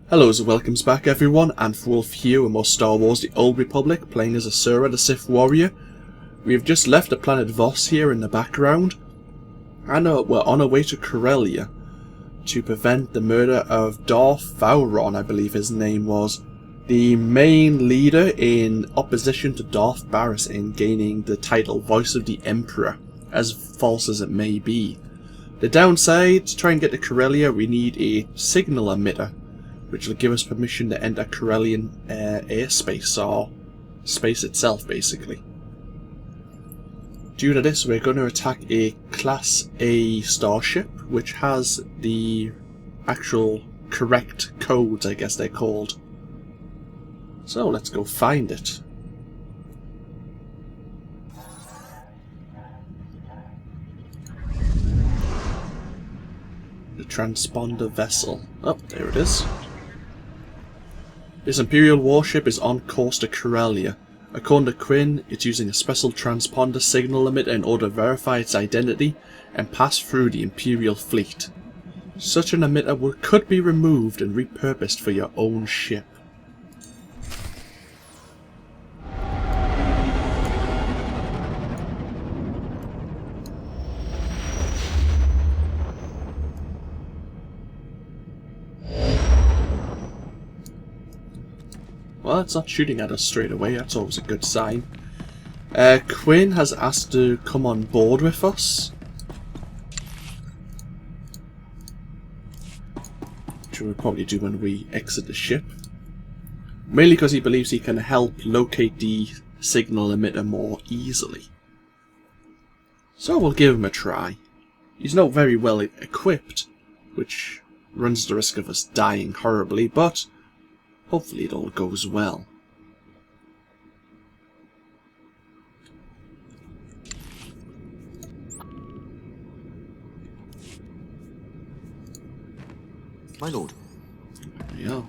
Hello and welcomes back everyone, AnthWolf here with more Star Wars The Old Republic, playing as Acera the Sith Warrior. We have just left the planet Voss here in the background, and we're on our way to Corellia to prevent the murder of Darth Baras, I believe his name was, the main leader in opposition to Darth Baras in gaining the title Voice of the Emperor, as false as it may be. The downside, to try and get to Corellia, we need a signal emitter, which will give us permission to enter Corellian airspace, or space itself, basically. Due to this, we're going to attack a Class A starship, which has the actual correct codes, I guess they're called. So, let's go find it. The transponder vessel. Oh, there it is. This Imperial warship is on course to Corellia. According to Quinn, it's using a special transponder signal emitter in order to verify its identity and pass through the Imperial fleet. Such an emitter could be removed and repurposed for your own ship. Well, it's not shooting at us straight away, that's always a good sign. Quinn has asked to come on board with us, which we'll probably do when we exit the ship. Mainly because he believes he can help locate the signal emitter more easily. So we'll give him a try. He's not very well equipped, which runs the risk of us dying horribly, but hopefully it all goes well. My lord. There we are.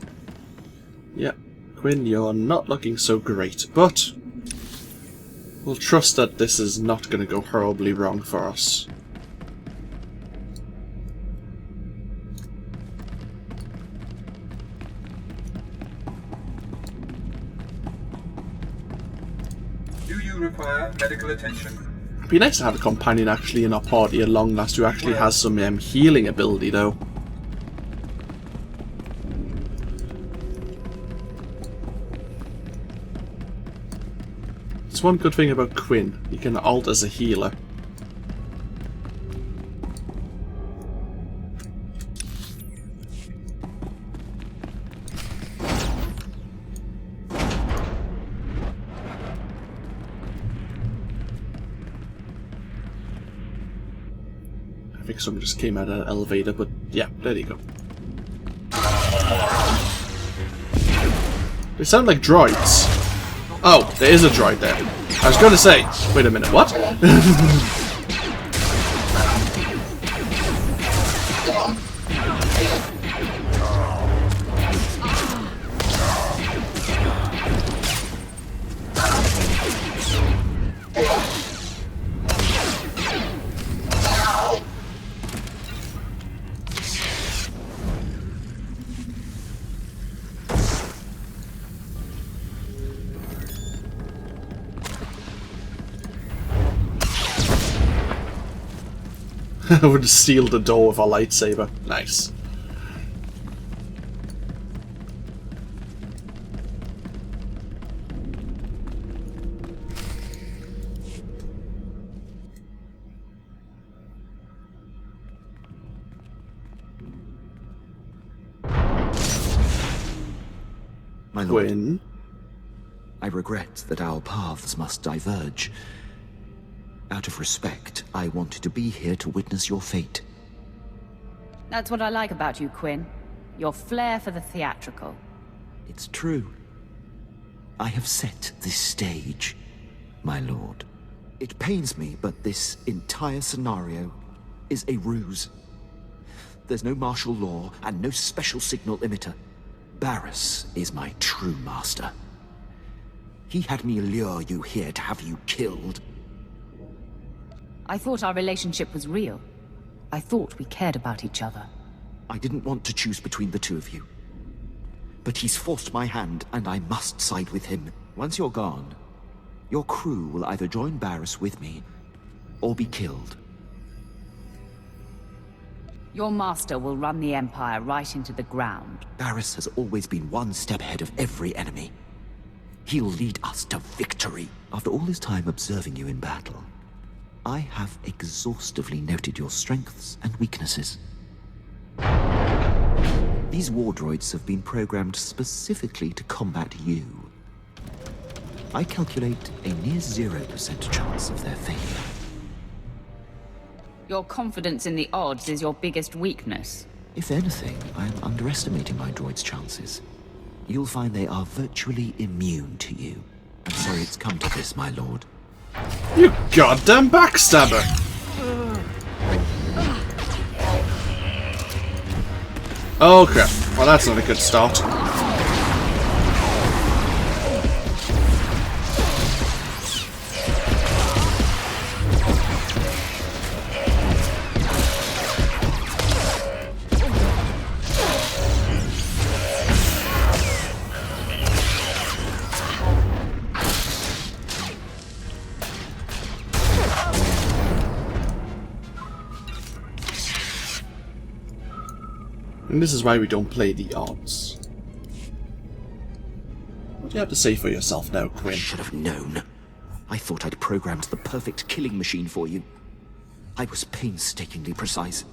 Yeah, Quinn, you're not looking so great, but we'll trust that this is not going to go horribly wrong for us. Require medical attention. It'd be nice to have a companion actually in our party at long last who actually has some healing ability though. It's one good thing about Quinn, he can alt as a healer. I think someone just came out of an elevator, but yeah, there you go. They sound like droids. Oh, there is a droid there. I was going to say, wait a minute, what? I would seal the door with a lightsaber. Nice. My lord, Quinn. I regret that our paths must diverge. Out of respect, I wanted to be here to witness your fate. That's what I like about you, Quinn. Your flair for the theatrical. It's true. I have set this stage, my lord. It pains me, but this entire scenario is a ruse. There's no martial law and no special signal emitter. Baras is my true master. He had me lure you here to have you killed. I thought our relationship was real. I thought we cared about each other. I didn't want to choose between the two of you. but he's forced my hand, and I must side with him. Once you're gone, your crew will either join Baras with me, or be killed. Your master will run the Empire right into the ground. Baras has always been one step ahead of every enemy. He'll lead us to victory. After all this time observing you in battle, I have exhaustively noted your strengths and weaknesses. These war droids have been programmed specifically to combat you. I calculate a near 0% chance of their failure. Your confidence in the odds is your biggest weakness. If anything, I'm underestimating my droid's chances. You'll find they are virtually immune to you. I'm sorry it's come to this, my lord. You goddamn backstabber! Okay, well that's not a good start. And this is why we don't play the odds. What do you have to say for yourself now, I Quinn? should have known. I thought I'd programmed the perfect killing machine for you. I was painstakingly precise.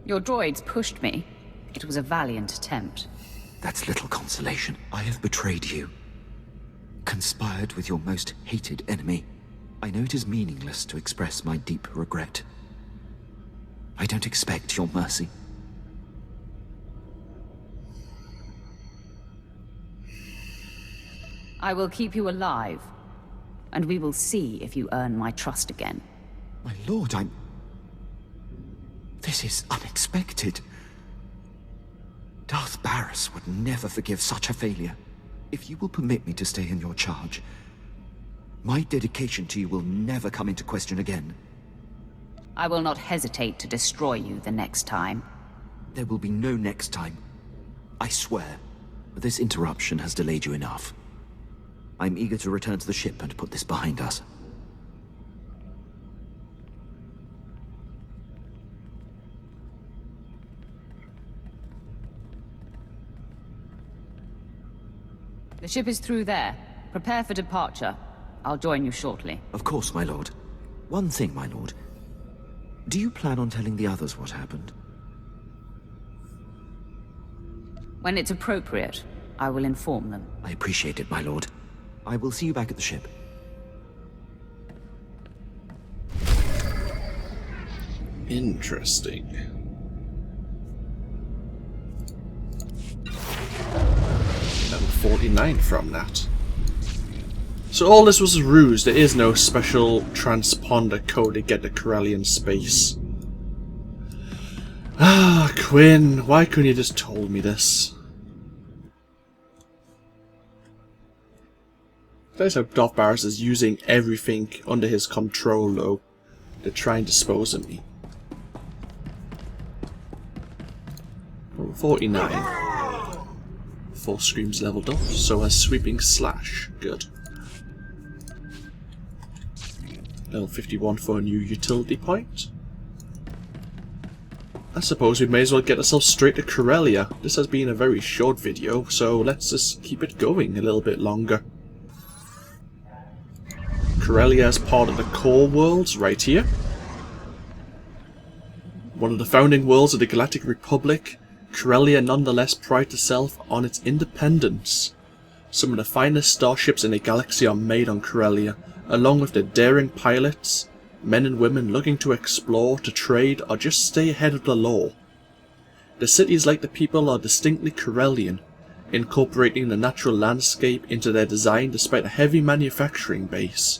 Your droids pushed me. It was a valiant attempt. That's little consolation. I have betrayed you. Conspired with your most hated enemy. I know it is meaningless to express my deep regret. I don't expect your mercy. I will keep you alive, and we will see if you earn my trust again. My lord, This is unexpected. Darth Baras would never forgive such a failure. If you will permit me to stay in your charge, my dedication to you will never come into question again. I will not hesitate to destroy you the next time. There will be no next time. I swear. This interruption has delayed you enough. I'm eager to return to the ship and put this behind us. The ship is through there. Prepare for departure. I'll join you shortly. Of course, my lord. One thing, my lord. Do you plan on telling the others what happened? When it's appropriate, I will inform them. I appreciate it, my lord. I will see you back at the ship. Interesting. Level 49 from that. So all this was a ruse. There is no special transponder code to get to Corellian space. Ah, Quinn, why couldn't you just told me this? That's how Darth Baras is using everything under his control, though, to try and dispose of me. 49. 4 screams leveled up, so has sweeping slash. Good. Level 51 for a new utility point. I suppose we may as well get ourselves straight to Corellia. This has been a very short video, so let's just keep it going a little bit longer. Corellia is part of the core worlds right here. One of the founding worlds of the Galactic Republic, Corellia nonetheless prides itself on its independence. Some of the finest starships in the galaxy are made on Corellia, along with the daring pilots, men and women looking to explore, to trade, or just stay ahead of the law. The cities, like the people, are distinctly Corellian, incorporating the natural landscape into their design despite a heavy manufacturing base.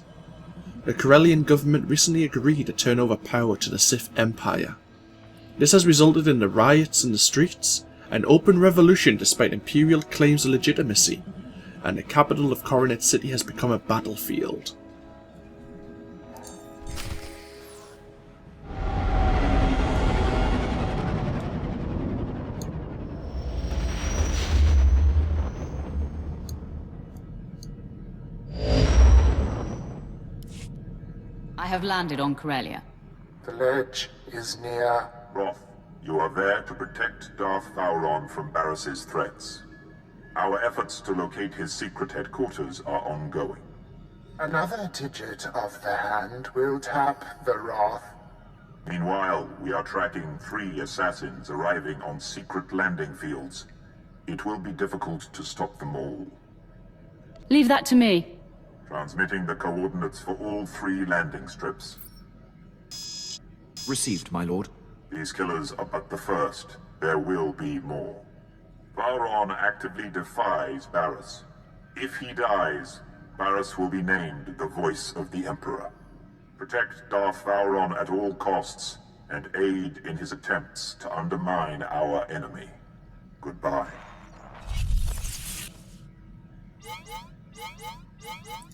The Corellian government recently agreed to turn over power to the Sith Empire. This has resulted in the riots in the streets, an open revolution despite Imperial claims of legitimacy, and the capital of Coronet City has become a battlefield. have landed on Corellia. The ledge is near. Roth, you are there to protect Darth Baras from Baras's threats. Our efforts to locate his secret headquarters are ongoing. Another digit of the hand will tap the Roth. Meanwhile, we are tracking 3 assassins arriving on secret landing fields. It will be difficult to stop them all. Leave that to me. Transmitting the coordinates for all 3 landing strips. Received, my lord. These killers are but the first. There will be more. Baron actively defies Baras. If he dies, Baras will be named the voice of the Emperor. Protect Darth Baras at all costs, and aid in his attempts to undermine our enemy. Goodbye.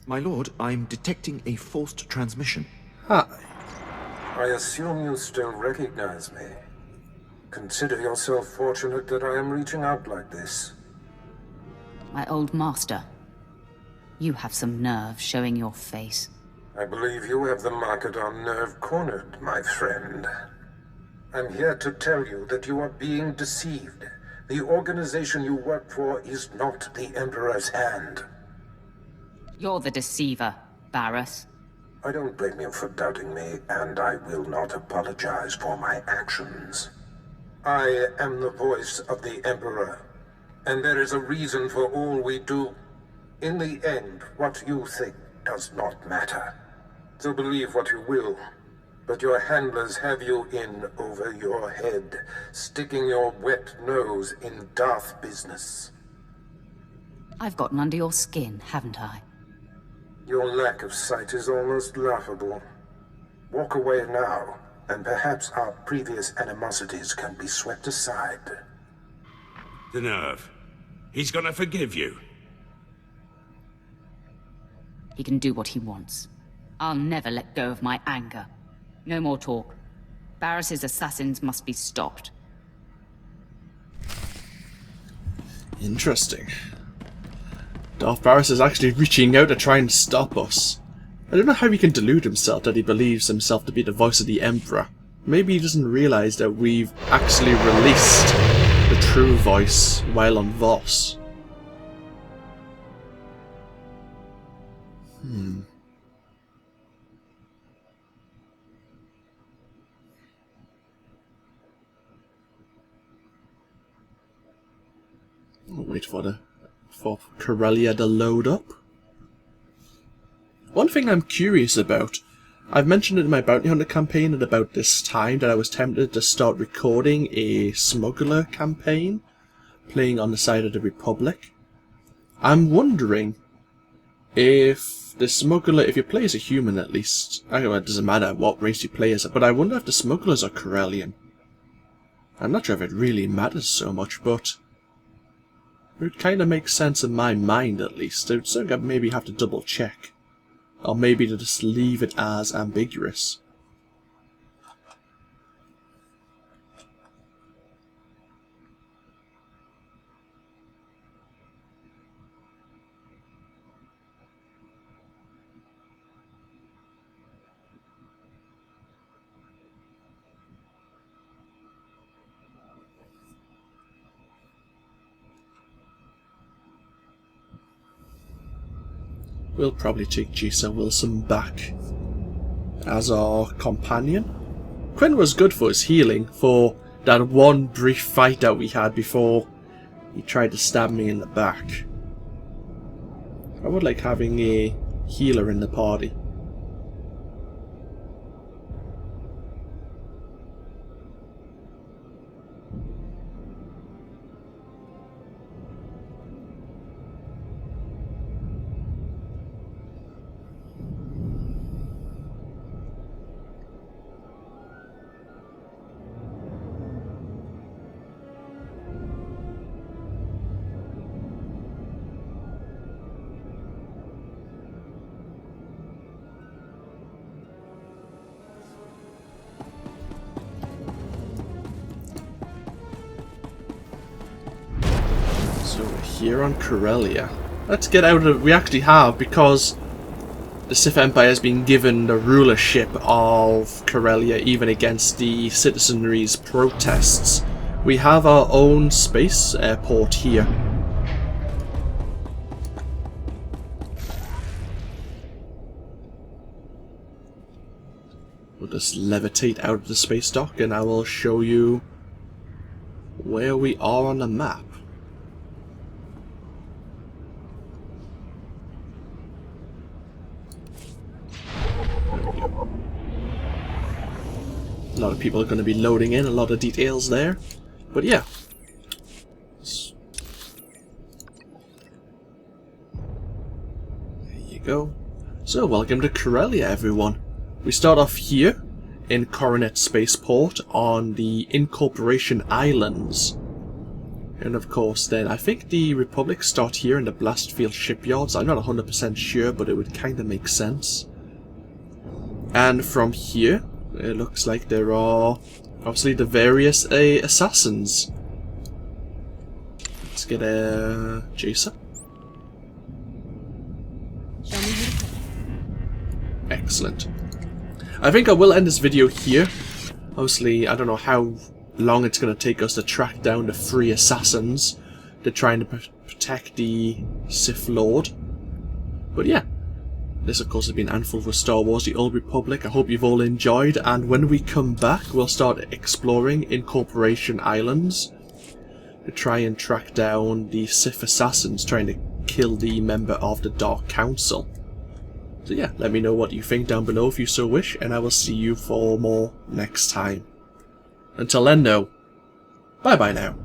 My lord, I'm detecting a forced transmission. Hi. I assume you still recognize me. Consider yourself fortunate that I am reaching out like this. My old master. You have some nerve showing your face. I believe you have the market on nerve cornered, my friend. I'm here to tell you that you are being deceived. The organization you work for is not the Emperor's hand. You're the deceiver, Baras. I don't blame you for doubting me, and I will not apologize for my actions. I am the voice of the Emperor, and there is a reason for all we do. In the end, what you think does not matter. So believe what you will, but your handlers have you in over your head, sticking your wet nose in Darth business. I've gotten under your skin, haven't I? Your lack of sight is almost laughable. Walk away now, and perhaps our previous animosities can be swept aside. The nerve. He's gonna forgive you. He can do what he wants. I'll never let go of my anger. No more talk. Baras's assassins must be stopped. Interesting. Darth Baras is actually reaching out to try and stop us. I don't know how he can delude himself that he believes himself to be the voice of the Emperor. Maybe he doesn't realise that we've actually released the true voice while on Voss. I'll wait for Corellia to load up. One thing I'm curious about, I've mentioned in my Bounty Hunter campaign at about this time that I was tempted to start recording a smuggler campaign, playing on the side of the Republic. I'm wondering if the smuggler, if you play as a human at least, I know it doesn't matter what race you play as, but I wonder if the smugglers are Corellian. I'm not sure if it really matters so much, but it would kind of make sense in my mind at least. I would still maybe have to double check. Or maybe to just leave it as ambiguous. We'll probably take Jisa Wilson back as our companion. Quinn was good for his healing, for that one brief fight that we had before he tried to stab me in the back. I would like having a healer in the party. So we're here on Corellia. Let's get out of... We actually have, because the Sith Empire has been given the rulership of Corellia even against the citizenry's protests. We have our own space airport here. We'll just levitate out of the space dock and I will show you where we are on the map. A lot of people are going to be loading in, a lot of details there. But yeah. There you go. So, welcome to Corellia, everyone. We start off here in Coronet Spaceport on the Incorporation Islands. And of course then, I think the Republic start here in the Blastfield shipyards. I'm not 100% sure, but it would kind of make sense. And from here, it looks like there are obviously the various assassins. Let's get a Jacer. Excellent. I think I will end this video here. Obviously, I don't know how long it's going to take us to track down the 3 assassins to try and protect the Sith Lord. But yeah. This, of course, has been AnthWolf with Star Wars, the Old Republic. I hope you've all enjoyed, and when we come back, we'll start exploring Incorporation Islands to try and track down the Sith assassins trying to kill the member of the Dark Council. So yeah, let me know what you think down below if you so wish, and I will see you for more next time. Until then, though, bye-bye now.